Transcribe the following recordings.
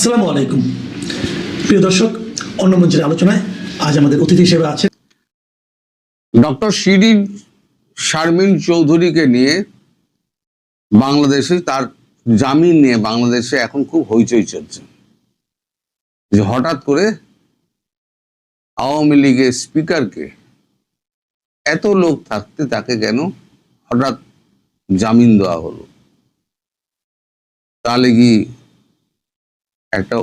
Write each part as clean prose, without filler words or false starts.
আসসালামু আলাইকুম প্রিয় দর্শক, অন্য মঞ্চের আলোচনায় আজ আমাদের অতিথি হিসেবে আছেন ডক্টর শিরিন শারমিন চৌধুরীকে নিয়ে বাংলাদেশে তার জামিন নিয়ে বাংলাদেশে এখন খুব হইচই চলছে যে হঠাৎ করে আওয়ামী লীগের স্পিকারকে এত লোক থাকতে তাকে কেন হঠাৎ জামিন দেওয়া হলো। তাহলে কি একটা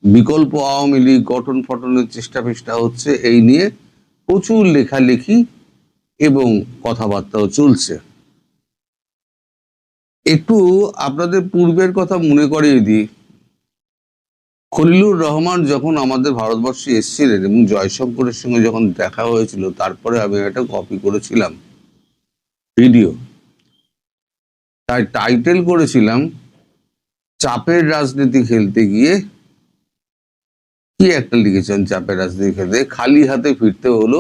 বিকল্প আওয়ামী লীগ গঠন ফটনের চেষ্টা ফেষ্টা হচ্ছে? এই নিয়ে প্রচুর লেখালেখি এবং কথাবার্তাও চলছে। একটু আপনাদের পূর্বের কথা মনে করিয়ে দিই। খলিলুর রহমান যখন আমাদের ভারতবর্ষে এসেছিলেন এবং জয়শঙ্করের সঙ্গে যখন দেখা হয়েছিল, তারপরে আমি একটা কপি করেছিলাম ভিডিও, তাই টাইটেল করেছিলাম চাপের রাজনীতি খেলতে গিয়ে, কি একটা লিখেছেন, চাপের রাজনীতি খেলতে খালি হাতে ফিরতে হলো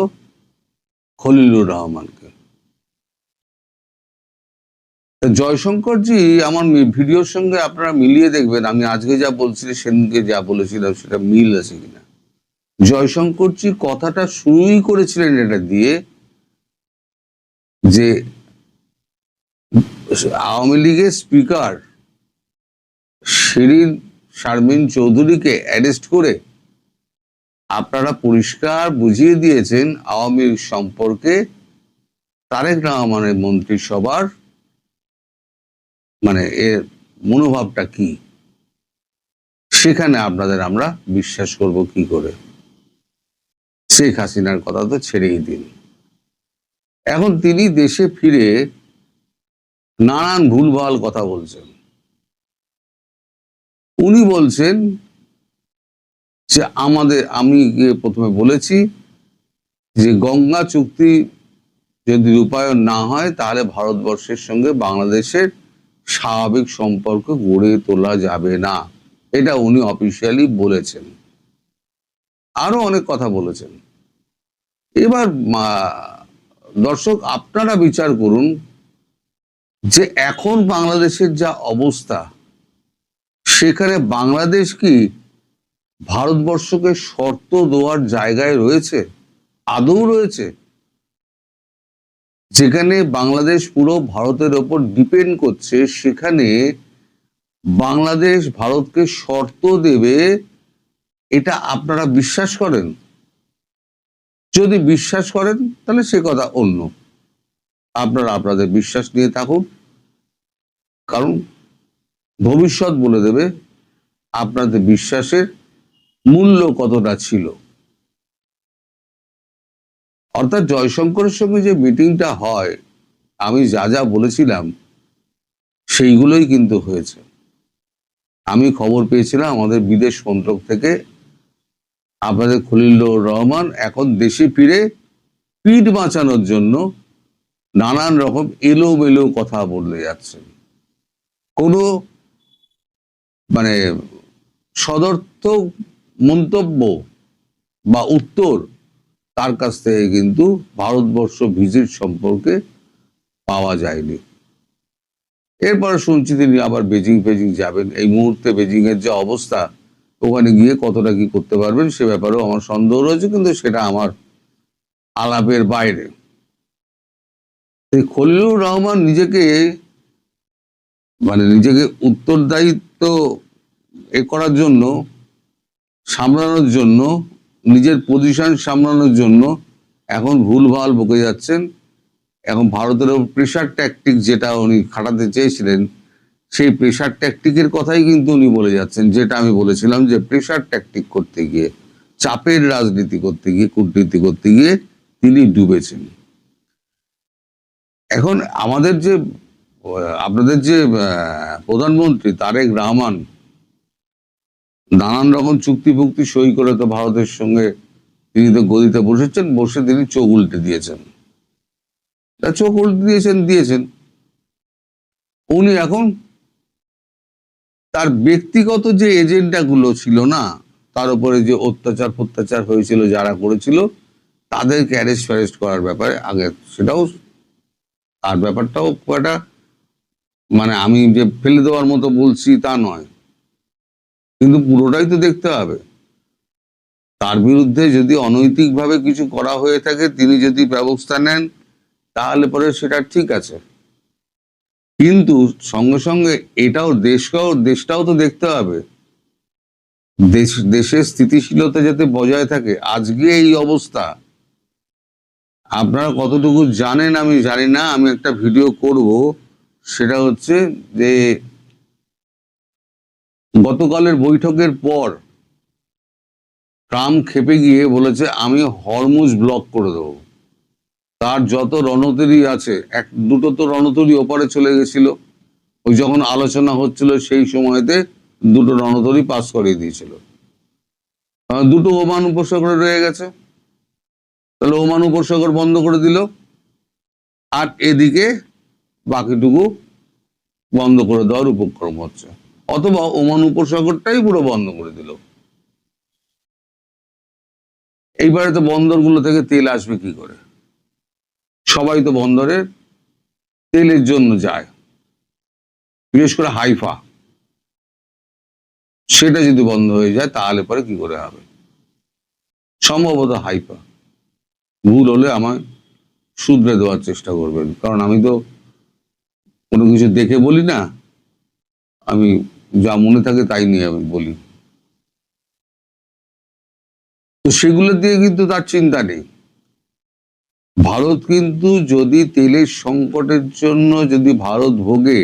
খলিলুর রহমানকে। জয়শঙ্করজি আমার ভিডিওর সঙ্গে আপনারা মিলিয়ে দেখবেন, আমি আজকে যা বলছি সেদিনকে যা বলেছিলাম সেটা মিল আছে কিনা। জয়শঙ্করজি কথাটা শুরুই করেছিলেন এটা দিয়ে যে আওয়ামী লীগের স্পিকার শিরিন শারমিন চৌধুরীকে অ্যারেস্ট করে আপনারা পরিষ্কার বুঝিয়ে দিয়েছেন আওয়ামী লীগ সম্পর্কে তারেক রহমানের মন্ত্রিসভার এর মনোভাবটা কি। সেখানে আপনাদের আমরা বিশ্বাস করব কি করে? শেখ হাসিনার কথা তো ছেড়েই দিন। এখন তিনি দেশে ফিরে নানান ভুলভাল কথা বলছেন। উনি বলছেন যে আমি প্রথমে বলেছি যে গঙ্গা চুক্তি যদি রূপায়ণ না হয় তাহলে ভারতবর্ষের সঙ্গে বাংলাদেশের স্বাভাবিক সম্পর্ক গড়ে তোলা যাবে না, এটা উনি অফিসিয়ালি বলেছেন। আরো অনেক কথা বলেছেন। এবার দর্শক আপনারা বিচার করুন যে এখন বাংলাদেশের যা অবস্থা, সেখানে বাংলাদেশ কি ভারতবর্ষকে শর্ত দেওয়ার জায়গায় রয়েছে? আদৌ রয়েছে? যেখানে বাংলাদেশ পুরো ভারতের ওপর ডিপেন্ড করছে, সেখানে বাংলাদেশ ভারতকে শর্ত দেবে, এটা আপনারা বিশ্বাস করেন? যদি বিশ্বাস করেন তাহলে সে কথা অন্য, আপনারা আপনাদের বিশ্বাস নিয়ে থাকুন, কারণ ভবিষ্যৎ বলে দেবে আপনাদের বিশ্বাসের মূল্য কতটা ছিল। অর্থাৎ জয়শঙ্করের সঙ্গে যে মিটিংটা হয়, আমি যা যা বলেছিলাম সেইগুলোই কিন্তু হয়েছে। আমি খবর পেয়েছিলাম আমাদের বিদেশ মন্ত্রক থেকে, আপনাদের খলিলুর রহমান এখন দেশে ফিরে পিঠ বাঁচানোর জন্য নানান রকম এলোমেলো কথা বলে যাচ্ছেন। কোনো সদর্থক মন্তব্য বা উত্তর তার কাছ থেকে কিন্তু ভারতবর্ষ ভিজিট সম্পর্কে পাওয়া যায়নি। এরপরে শুনছি তিনি আবার বেজিং যাবেন। এই মুহূর্তে বেজিং এর যে অবস্থা, ওখানে গিয়ে কতটা কি করতে পারবেন সে ব্যাপারেও আমার সন্দেহ রয়েছে, কিন্তু সেটা আমার আলাপের বাইরে। খলিলুর রহমান নিজেকে উত্তরদায়িত্ব করার জন্য, সামলানোর জন্য, নিজের পজিশন সামলানোর জন্য এখন ভুলভাল বকে যাচ্ছেন। এখন ভারতের প্রেশার ট্যাকটিক যেটা উনি খাটাতে চেয়েছিলেন, সেই প্রেশার ট্যাকটিকের কথাই কিন্তু উনি বলে যাচ্ছেন, যেটা আমি বলেছিলাম যে প্রেশার ট্যাকটিক করতে গিয়ে, চাপের রাজনীতি করতে গিয়ে, কূটনীতি করতে গিয়ে তিনি ডুবেছেন। এখন আপনাদের যে প্রধানমন্ত্রী তারেক রহমান নানান রকম চুক্তি ফুক্তি সই করে তো ভারতের সঙ্গে তিনি তো গদিতে বসেছেন, বসে তিনি চোখ উল্টে দিয়েছেন। উনি এখন তার ব্যক্তিগত যে এজেন্ডা গুলো ছিল না, তার উপরে যে অত্যাচার হয়েছিল যারা করেছিল, তাদেরকে অ্যারেস্ট করার ব্যাপারে আগে, সেটাও তার ব্যাপারটাও একটা আমি যে ফেলে দেওয়ার মতো বলছি তা নয়। কিন্তু পুরোটাই তো দেখতে হবে। তার বিরুদ্ধে যদি অনৈতিকভাবে কিছু করা হয়ে থাকে, তিনি যদি ব্যবস্থা নেন, তাহলে পরে সেটা ঠিক আছে। কিন্তু সঙ্গে সঙ্গে এটাও দেশটাও তো দেখতে হবে। দেশের স্থিতিশীলতা যাতে বজায় থাকে। আজকে এই অবস্থা, আপনারা কতটুকু জানেন আমি জানি না। আমি একটা ভিডিও করব, সেটা হচ্ছে যে গতকালের বৈঠকের পর ট্রাম্প ক্ষেপে গিয়ে বলেছে আমি হরমুজ ব্লক করে দেবো। তার যত রণতরী আছে, দুটো তো রণতরী ওপারে চলে গেছিল, ওই যখন আলোচনা হচ্ছিল সেই সময়তে দুটো রণতরী পাস করিয়ে দিয়েছিল। দুটো ওমান উপসাগরে রয়ে গেছে, তাহলে ওমান উপসাগর বন্ধ করে দিল, আর এদিকে বাকিটুকু বন্ধ করে দেওয়ার উপক্রম হচ্ছে, অথবা ওমান উপসাগরটাই পুরো বন্ধ করে দিল। এইবারে তো বন্দরগুলো থেকে তেল আসবে কি করে? সবাই তো বন্দরে তেলের জন্য যায়, বিশেষ করে হাইফা। সেটা যদি বন্ধ হয়ে যায় তাহলে পরে কি করে হবে? সম্ভবত হাইফা। ভুল হলে আমায় শুধরে দেওয়ার চেষ্টা করবেন, কারণ আমি তো কোনো কিছু দেখে বলি না, আমি যা মনে থাকে তাই নিয়ে আমি বলি। তো সেগুলো দিয়ে কিন্তু তার চিন্তা নেই। ভারত কিন্তু যদি তেলের সংকটের জন্য যদি ভারত ভোগে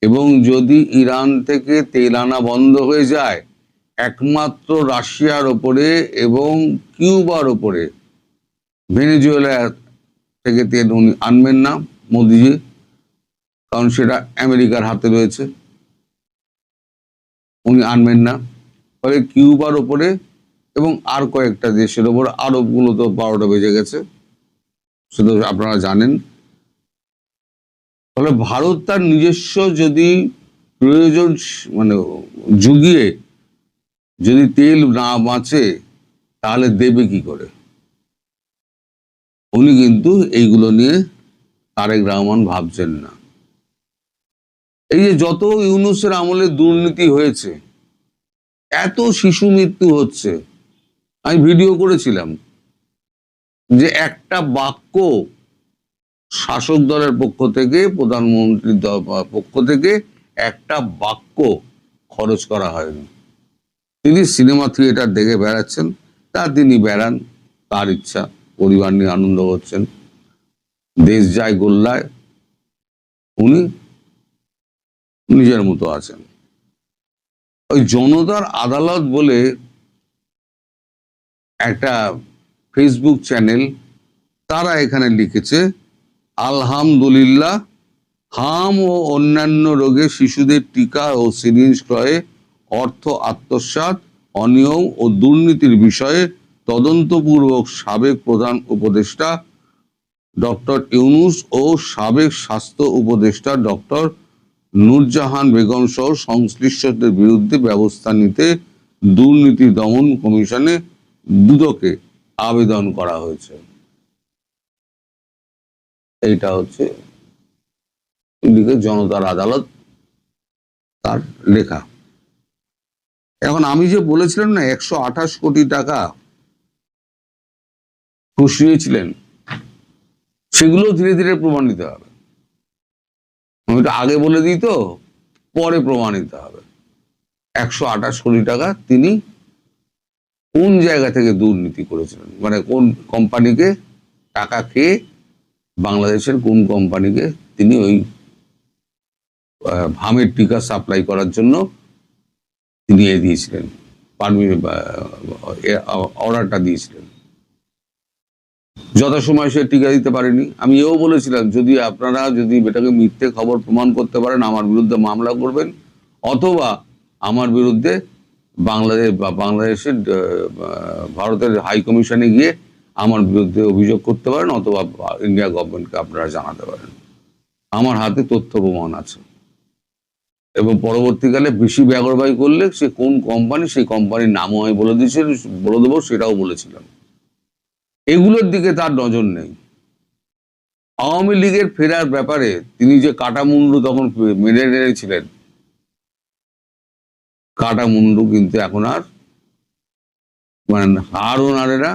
এবং যদি ইরান থেকে তেল আনা বন্ধ হয়ে যায়, একমাত্র রাশিয়ার ওপরে এবং কিউবার ওপরে, ভেনেজুয়েলা থেকে তেল উনি আনবেন না মোদিজি, কারণ সেটা আমেরিকার হাতে রয়েছে, উনি আনবেন না। ফলে কিউবার ওপরে এবং আর কয়েকটা দেশের ওপর, আরবগুলো তো 12টা বেজে গেছে, সেটা আপনারা জানেন। ফলে ভারত তার নিজস্ব যদি প্রয়োজন মানে জুগিয়ে যদি তেল না বাঁচে, তাহলে দেবে কি করে? উনি কিন্তু এইগুলো নিয়ে তারেক রহমান ভাবছেন না। এই যে যত ইউনূসের আমলে দুর্নীতি হয়েছে, এত শিশু মৃত্যু হচ্ছে, আমি ভিডিও করেছিলাম যে একটা বাক্য শাসক দলের পক্ষ থেকে, প্রধানমন্ত্রীর পক্ষ থেকে একটা বাক্য খরচ করা হয়নি। তিনি সিনেমা থিয়েটার দেখে বেড়াচ্ছেন, তা তিনি বেড়ান, তার ইচ্ছা, পরিবার নিয়ে আনন্দ করছেন, দেশ যায় গোল্লায়, উনি নিজের মতো আছেন। ওই জনতার আদালত বলে একটা ফেসবুক চ্যানেল, তারা এখানে লিখেছে, আলহামদুলিল্লাহ, হাম ও অন্যান্য রোগে শিশুদের টিকা ও সিরিঞ্জ ক্রয়ে অর্থ আত্মসাৎ, অনিয়ম ও দুর্নীতির বিষয়ে তদন্তপূর্বক সাবেক প্রধান উপদেষ্টা ডক্টর ইউনূস ও সাবেক স্বাস্থ্য উপদেষ্টা ডক্টর নূরজাহান বেগম সহ সংশ্লিষ্টদের বিরুদ্ধে ব্যবস্থা নিতে দুর্নীতি দমন কমিশনে দুদকে আবেদন করা হয়েছে। এইটা হচ্ছে জনতার আদালত, তার লেখা। এখন আমি যে বলেছিলাম না 128 কোটি টাকা ঘুষ নিয়েছিলেন, সেগুলো ধীরে ধীরে প্রমাণিত হবে। আমি তো আগে বলে দিই, তো পরে প্রমাণিত হবে 128 কোটি টাকা তিনি কোন জায়গা থেকে দুর্নীতি করেছিলেন, মানে কোন কোম্পানিকে টাকা খেয়ে, বাংলাদেশের কোন কোম্পানিকে তিনি ওই ভামের টিকা সাপ্লাই করার জন্য তিনি দিয়েছিলেন, অর্ডারটা দিয়েছিলেন। যথাসময় সে টিকা দিতে পারেনি। আমি এও বলেছিলাম, যদি আপনারা যদি এটাকে মিথ্যে খবর প্রমাণ করতে পারেন, আমার বিরুদ্ধে মামলা করবেন, অথবা আমার বিরুদ্ধে বাংলাদেশের ভারতের হাই কমিশনে গিয়ে আমার বিরুদ্ধে অভিযোগ করতে পারেন, অথবা ইন্ডিয়া গভর্নমেন্টকে আপনারা জানাতে পারেন। আমার হাতে তথ্য প্রমাণ আছে, এবং পরবর্তীকালে বেশি ব্যাগরবাই করলে সে কোন কোম্পানি, সেই কোম্পানির নামও আমি বলে দেবো, সেটাও বলেছিলাম। এগুলোর দিকে তার নজর নেই। আওয়ামী লীগের ফেরার ব্যাপারে তিনি যে কাটামুন্ডু তখন মেনে নিয়েছিলেন, কাটা মুন্ডু কিন্তু এখন আর মানে হাড়ও নাড়ে না,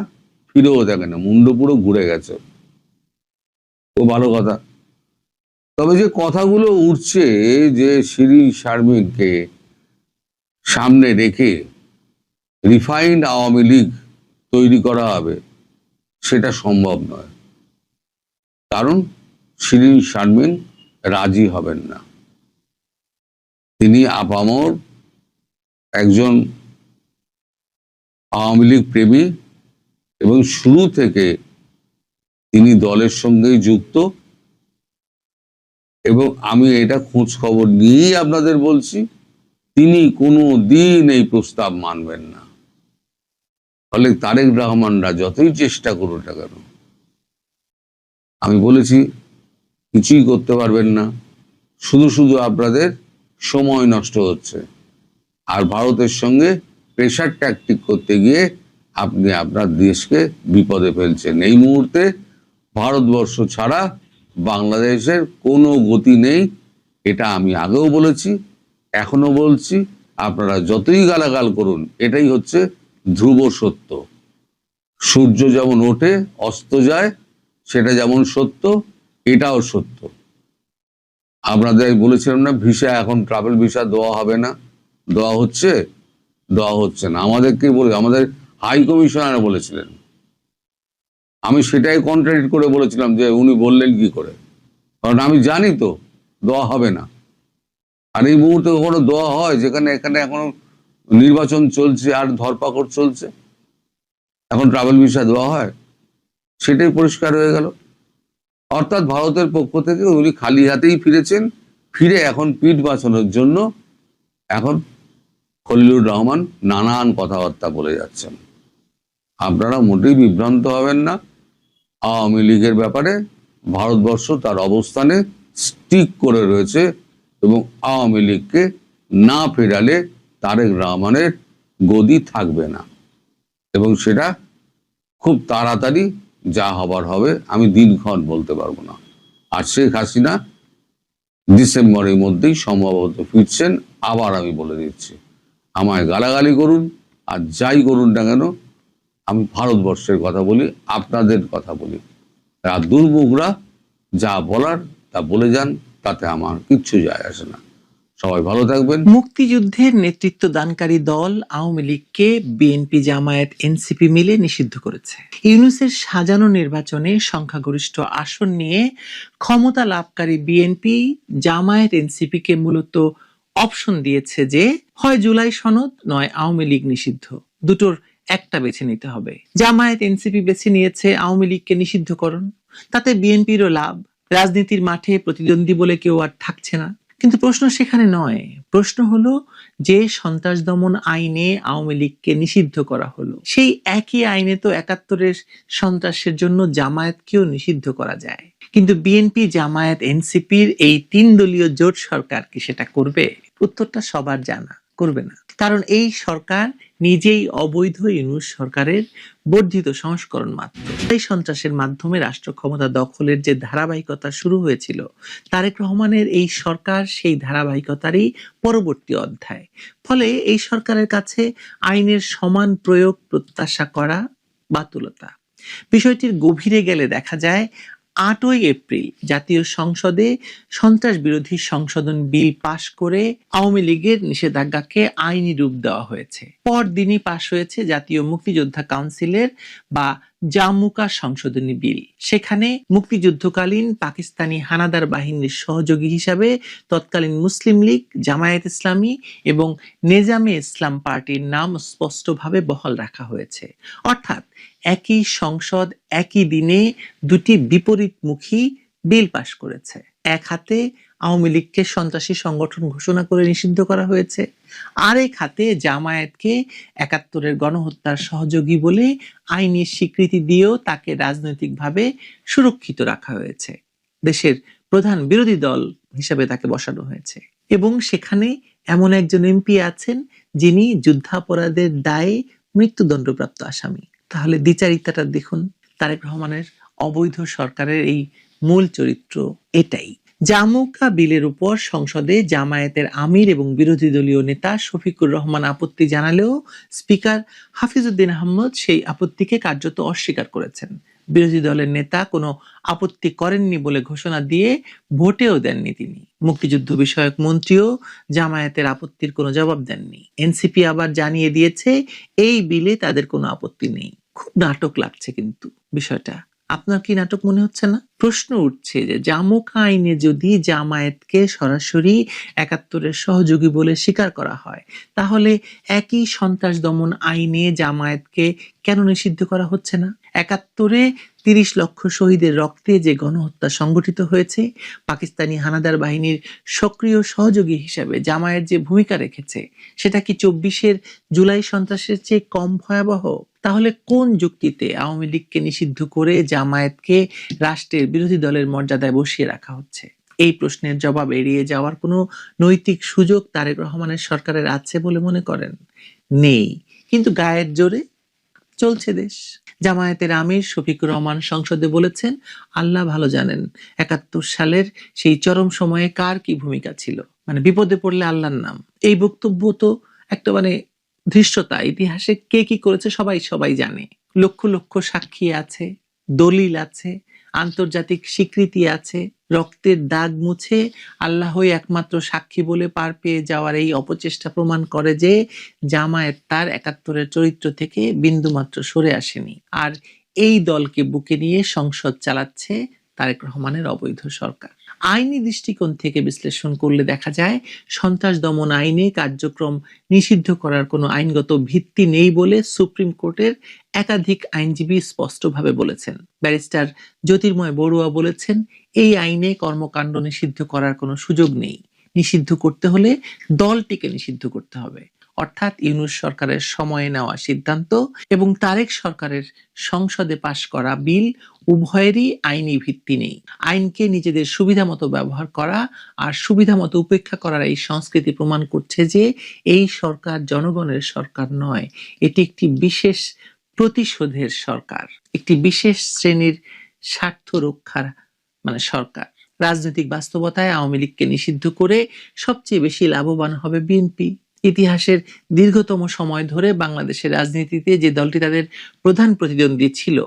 ফিরেও দেখে না, মুন্ডু পুরো ঘুরে গেছে। ও ভালো কথা। তবে যে কথাগুলো উঠছে যে শিরীন শারমিনকে সামনে রেখে রিফাইন্ড আওয়ামী লীগ তৈরি করা হবে, সেটা সম্ভব নয়। কারণ শিরীন শারমিন রাজি হবেন না। তিনি আপামর একজন আওয়ামী লীগ প্রেমী এবং শুরু থেকে তিনি দলের সঙ্গেই যুক্ত, এবং আমি এটা খোঁজ খবর নিয়েই আপনাদের বলছি, তিনি কোনো দিন এই প্রস্তাব মানবেন না। ফলে তারেক রহমানরা যতই চেষ্টা করুন না কেন, আমি বলেছি কিছুই করতে পারবেন না। শুধু শুধু আপনাদের সময় নষ্ট হচ্ছে, আর ভারতের সঙ্গে প্রেশার ট্যাকটিক করতে গিয়ে আপনি আপনার দেশকে বিপদে ফেলছেন। এই মুহূর্তে ভারতবর্ষ ছাড়া বাংলাদেশের কোনো গতি নেই, এটা আমি আগেও বলেছি, এখনো বলছি। আপনারা যতই গালাগাল করুন, এটাই হচ্ছে ধ্রুব সত্য। সূর্য যেমন ওঠে অস্ত যায়, সেটা যেমন সত্য, এটাও সত্য। আপনাদের বলেছিলাম না, ভিসা এখন ট্রাভেল ভিসা দেওয়া হবে না, দেওয়া হচ্ছে না। আমাদেরকে বলে, আমাদের হাই কমিশনার বলেছিলেন, আমি সেটাই কন্ট্রাডিক্ট করে বলেছিলাম যে উনি বললেন কি করে, কারণ আমি জানি তো দেওয়া হবে না। আর এই মুহূর্তে কখনো দেওয়া হয় যেখানে এখানে এখনো নির্বাচন চলছে আর ধরপাকড় চলছে, এখন ট্রাভেল ভিসা দেওয়া হয়? সেটাই পরিষ্কার হয়ে গেল। অর্থাৎ ভারতের পক্ষ থেকে উনি খালি হাতেই ফিরেছেন, ফিরে এখন পিঠ বাঁচানোর জন্য এখন খলিলুর রহমান নানান কথাবার্তা বলে যাচ্ছেন। আপনারা মোটেই বিভ্রান্ত হবেন না। আওয়ামী লীগের ব্যাপারে ভারতবর্ষ তার অবস্থানে স্টিক করে রয়েছে, এবং আওয়ামী লীগকে না ফেরালে তারেক রহমানের গদি থাকবে না, এবং সেটা খুব তাড়াতাড়ি যা হবার হবে, আমি দিনক্ষণ বলতে পারবো না। আর শেখ হাসিনা ডিসেম্বরের মধ্যেই সম্ভবত ফিরছেন। আবার আমি বলে দিচ্ছি, আমায় গালাগালি করুন আর যাই করুন না কেন, আমি ভারতবর্ষের কথা বলি, আপনাদের কথা বলি। আর দুর্মুখরা যা বলার তা বলে যান, তাতে আমার কিচ্ছু যায় আসে না। সবাই ভালো থাকবেন। মুক্তিযুদ্ধের নেতৃত্ব দানকারী দল আওয়ামী লীগকে বিএনপি, জামায়াত, এনসিপি মিলে নিষিদ্ধ করেছে। ইউনূসের সাজানো নির্বাচনে সংখ্যাগরিষ্ঠ আসন নিয়ে ক্ষমতা লাভকারী বিএনপি, জামায়াত, এনসিপি কে মূলত অপশন দিয়েছে যে হয় জুলাই সনদ নয় আওয়ামী লীগ নিষিদ্ধ, দুটোর একটা বেছে নিতে হবে। জামায়াত, এনসিপি বেছে নিয়েছে আওয়ামী লীগকে নিষিদ্ধকরণ। তাতে বিএনপিরও লাভ, রাজনীতির মাঠে প্রতিদ্বন্দ্বী বলে কেউ আর থাকছে না। কিন্তু প্রশ্ন সেখানে নয়। প্রশ্ন হলো, যে সন্ত্রাস দমন আইনে আওয়ামী লীগকে নিষিদ্ধ করা হলো, সেই একই আইনে তো ৭১-এর সন্ত্রাসের জন্য জামায়াতকেও নিষিদ্ধ করা যায়। কিন্তু বিএনপি, জামায়াত, এনসিপির এই ৩ দলীয় জোট সরকার কি সেটা করবে? উত্তরটা সবার জানা, করবে না। কারণ এই সরকার নিজেই অবৈধ ইউনূস সরকারের বর্ধিত সংস্করণ মাত্র। এই সন্ত্রাসের মাধ্যমে রাষ্ট্র ক্ষমতা দখলের যে ধারাবাহিকতা শুরু হয়েছিল, তারেক রহমানের এই সরকার সেই ধারাবাহিকতারই পরবর্তী অধ্যায়। ফলে এই সরকারের কাছে আইনের সমান প্রয়োগ প্রত্যাশা করা বাতুলতা। বিষয়টির গভীরে গেলে দেখা যায়, ৮ই এপ্রিল জাতীয় সংসদে সন্ত্রাস বিরোধী সংশোধন বিল পাশ করে আওয়ামী লীগের নিষেধাজ্ঞাকে আইনি রূপ দেওয়া হয়েছে। পরদিনই পাশ হয়েছে জাতীয় মুক্তিযোদ্ধা কাউন্সিলের বা জামুকা সংশোধনী বিল। সেখানে মুক্তিযুদ্ধকালীন পাকিস্তানি হানাদার বাহিনীর সহযোগী হিসাবে তৎকালীন মুসলিম লীগ, জামায়াত ইসলামী এবং নেজামে ইসলাম পার্টির নাম স্পষ্টভাবে বহাল রাখা হয়েছে। অর্থাৎ একই সংসদ একই দিনে দুটি বিপরীতমুখী বিল পাশ করেছে। এক হাতে আওয়ামী লীগকে সন্ত্রাসী সংগঠন ঘোষণা করে নিষিদ্ধ করা হয়েছে, আরেক হাতে জামায়াতকে ৭১-এর গণহত্যার সহযোগী বলে আইনি স্বীকৃতি দিয়েও তাকে রাজনৈতিকভাবে সুরক্ষিত রাখা হয়েছে। দেশের প্রধান বিরোধী দল হিসেবে তাকে বসানো হয়েছে, এবং সেখানে এমন একজন এমপি আছেন যিনি যুদ্ধাপরাধের দায়ে মৃত্যুদণ্ডপ্রাপ্ত আসামি। তাহলে দ্বিচারিতাটা দেখুন। তারেক রহমানের অবৈধ সরকারের এই মূল চরিত্র এটাই, জামুকা বিলের উপর সংসদে জামায়াতের আমির এবং বিরোধী দলীয় নেতা শফিকুর রহমান আপত্তি জানালেও স্পিকার হাফিজউদ্দিন আহমদ সেই আপত্তিকে কার্যত অস্বীকার করেছেন। বিরোধী দলের নেতা কোনো আপত্তি করেননি বলে ঘোষণা দিয়ে ভোটেও দেননি তিনি। মুক্তিযুদ্ধ বিষয়ক মন্ত্রীও জামায়াতের আপত্তির কোনো জবাব দেননি। এনসিপি আবার জানিয়ে দিয়েছে এই বিলে তাদের কোনো আপত্তি নেই। খুব নাটক লাগছে কিন্তু বিষয়টা। আপনার কি নাটক মনে হচ্ছে না? প্রশ্ন উঠছে যে জামুকা আইনে যদি জামায়াতকে সরাসরি ৭১-এর সহযোগী বলে স্বীকার করা হয়, তাহলে একই সন্ত্রাস দমন আইনে জামায়াতকে কেন নিষিদ্ধ করা হচ্ছে না? ৭১-এ ৩০ লক্ষ শহীদের রক্তে যে গণহত্যা সংগঠিত হয়েছে, পাকিস্তানি হানাদার বাহিনীর সক্রিয় সহযোগী হিসেবে জামায়াত যে ভূমিকা রেখেছে, সেটা কি ২৪-এর জুলাই সন্ত্রাসের চেয়ে কম ভয়াবহ? তাহলে কোন যুক্তিতে আওয়ামী লীগকে নিষিদ্ধ করে জামায়াতকে রাষ্ট্রের বিরোধী দলের মর্যাদায় বসিয়ে রাখা হচ্ছে? এই প্রশ্নের জবাব এড়িয়ে যাওয়ার কোনো নৈতিক সুযোগ তারেক রহমানের সরকারের আছে বলে মনে করেন? নেই, কিন্তু গায়ের জোরে চলছে দেশ। জামায়াতের আমির শফিকুর রহমান সংসদে বলেছেন, আল্লাহ ভালো জানেন ৭১ সালের সেই চরম সময়ে কার কি ভূমিকা ছিল, মানে বিপদে পড়লে আল্লাহর নাম। এই বক্তব্য তো একটা ধৃষ্টতা। ইতিহাসে কে কি করেছে সবাই জানে। লক্ষ লক্ষ সাক্ষী আছে, দলিল আছে, আন্তর্জাতিক স্বীকৃতি আছে। রক্তের দাগ মুছে আল্লাহই একমাত্র সাক্ষী বলে পার পেয়ে যাওয়ার এই অপচেষ্টা প্রমাণ করে যে জামায়াত তার ৭১-এর চরিত্র থেকে বিন্দুমাত্র সরে আসেনি। আর এই দলকে বুকে নিয়ে সংসদ চালাচ্ছে তারেক রহমানের অবৈধ সরকার। আইনি দৃষ্টিকোণ থেকে বিশ্লেষণ করলে দেখা যায় সন্ত্রাস দমন আইনে কার্যক্রম নিষিদ্ধ করার কোনো আইনগত ভিত্তি নেই বলে সুপ্রিম কোর্টের একাধিক আইনজীবী স্পষ্টভাবে বলেছেন। ব্যারিস্টার জ্যোতির্ময় বড়ুয়া বলেছেন, এই আইনে কর্মকাণ্ড নিষিদ্ধ করার কোনো সুযোগ নেই। নিষিদ্ধ করতে হলে দলটিকে নিষিদ্ধ করতে হবে। অর্থাৎ ইউনূস সরকারের সময়ে নেওয়া সিদ্ধান্ত এবং তারেক সরকারের সংসদে পাশ করা বিল উভয়েরই আইনি ভিত্তি নেই। আইনকে নিজেদের সুবিধা মতো ব্যবহার করা আর সুবিধা মতো উপেক্ষা করার এই সংস্কৃতি প্রমাণ করছে যে এই সরকার জনগণের সরকার নয়, এটি একটি বিশেষ প্রতিশোধের সরকার, একটি বিশেষ শ্রেণীর স্বার্থ রক্ষার সরকার। রাজনৈতিক বাস্তবতায় আওয়ামী লীগকে নিষিদ্ধ করে সবচেয়ে বেশি লাভবান হবে বিএনপি। ইতিহাসের দীর্ঘতম সময় ধরে বাংলাদেশের রাজনীতিতে যে দলটি তাদের প্রধান প্রতিদ্বন্দ্বী ছিল,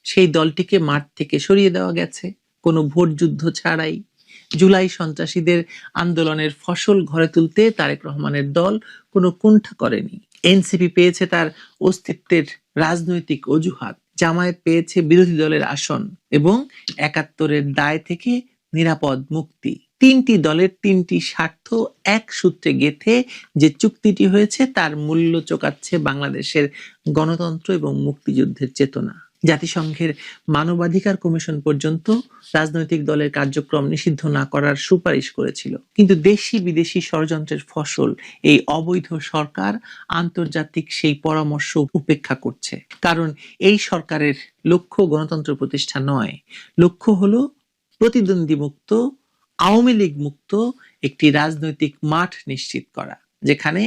সেই দলটিকে মাঠ থেকে সরিয়ে দেওয়া গেছে কোনো ভোট যুদ্ধ ছাড়াই। জুলাই সন্ত্রাসীদের আন্দোলনের ফসল ঘরে তুলতে তারেক রহমানের দল কোনো কুণ্ঠা করেনি। এনসিপি পেয়েছে তার অস্তিত্বের রাজনৈতিক অজুহাত, জামায়াত পেয়েছে বিরোধী দলের আসন এবং ৭১-এর দায় থেকে নিরাপদ মুক্তি। তিনটি দলের তিনটি স্বার্থ এক সূত্রে গেঁথে যে চুক্তিটি হয়েছে তার মূল্য চোকাচ্ছে বাংলাদেশের গণতন্ত্র এবং মুক্তিযুদ্ধের চেতনা। জাতিসংঘের মানবাধিকার কমিশন পর্যন্ত রাজনৈতিক দলের কার্যক্রম নিষিদ্ধ না করার সুপারিশ করেছিল, কিন্তু দেশি বিদেশি ষড়যন্ত্রের ফসল এই অবৈধ সরকার আন্তর্জাতিক সেই পরামর্শ উপেক্ষা করছে। কারণ এই সরকারের লক্ষ্য গণতন্ত্র প্রতিষ্ঠা নয়, লক্ষ্য হলো প্রতিদ্বন্দ্বী মুক্ত, আওয়ামী লীগ মুক্ত একটি রাজনৈতিক মাঠ নিশ্চিত করা, যেখানে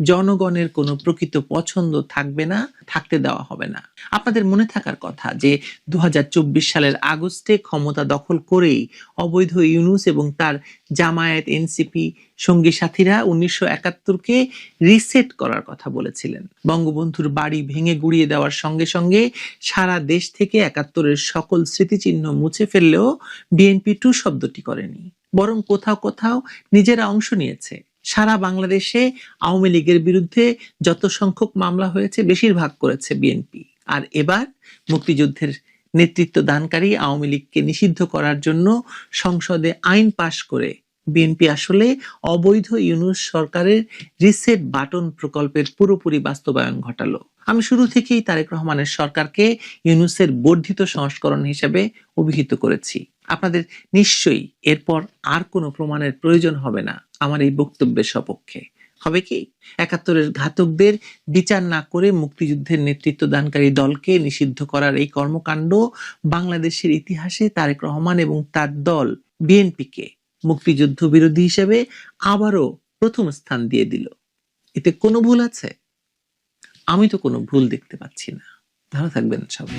জনগণের কোনো প্রকৃত পছন্দ থাকবে না, থাকতে দেওয়া হবে না। আপনাদের মনে থাকার কথা যে ২০২৪ সালের আগস্টে ক্ষমতা দখল করেই অবৈধ ইউনূস এবং তার জামায়াত এনসিপি সঙ্গী সাথীরা ১৯৭১-কে রিসেট করার কথা বলেছিলেন। বঙ্গবন্ধুর বাড়ি ভেঙে গুড়িয়ে দেওয়ার সঙ্গে সঙ্গে সারা দেশ থেকে ৭১-এর সকল স্মৃতিচিহ্ন মুছে ফেললেও বিএনপি টু শব্দটি করেনি, বরং কোথাও কোথাও নিজেরা অংশ নিয়েছে। সারা বাংলাদেশে আওয়ামী লীগের বিরুদ্ধে যত সংখ্যক মামলা হয়েছে বেশিরভাগ করেছে বিএনপি। আর এবার মুক্তিযুদ্ধের নেতৃত্ব দানকারী আওয়ামী লীগকে নিষিদ্ধ করার জন্য সংসদে আইন পাশ করে বিএনপি আসলে অবৈধ ইউনূস সরকারের রিসেট বাটন প্রকল্পের পুরোপুরি বাস্তবায়ন ঘটালো। আমি শুরু থেকেই তারেক রহমানের সরকারকে ইউনূসের বর্ধিত সংস্করণ হিসেবে অভিহিত করেছি। আপনাদের নিশ্চয়ই এরপর আর কোনো প্রমাণের প্রয়োজন হবে না আমার এই বক্তব্যের সপক্ষে। হবে কি, ৭১-এর ঘাতকদের বিচার না করে মুক্তিযুদ্ধের নেতৃত্ব দানকারী দলকে নিষিদ্ধ করার এই কর্মকাণ্ড বাংলাদেশের ইতিহাসে তারেক রহমান এবং তার দল বিএনপিকে মুক্তিযুদ্ধ বিরোধী হিসেবে আবারও প্রথম স্থান দিয়ে দিল। এতে কোনো ভুল আছে? আমি তো কোনো ভুল দেখতে পাচ্ছি না। ভালো থাকবেন সবাই।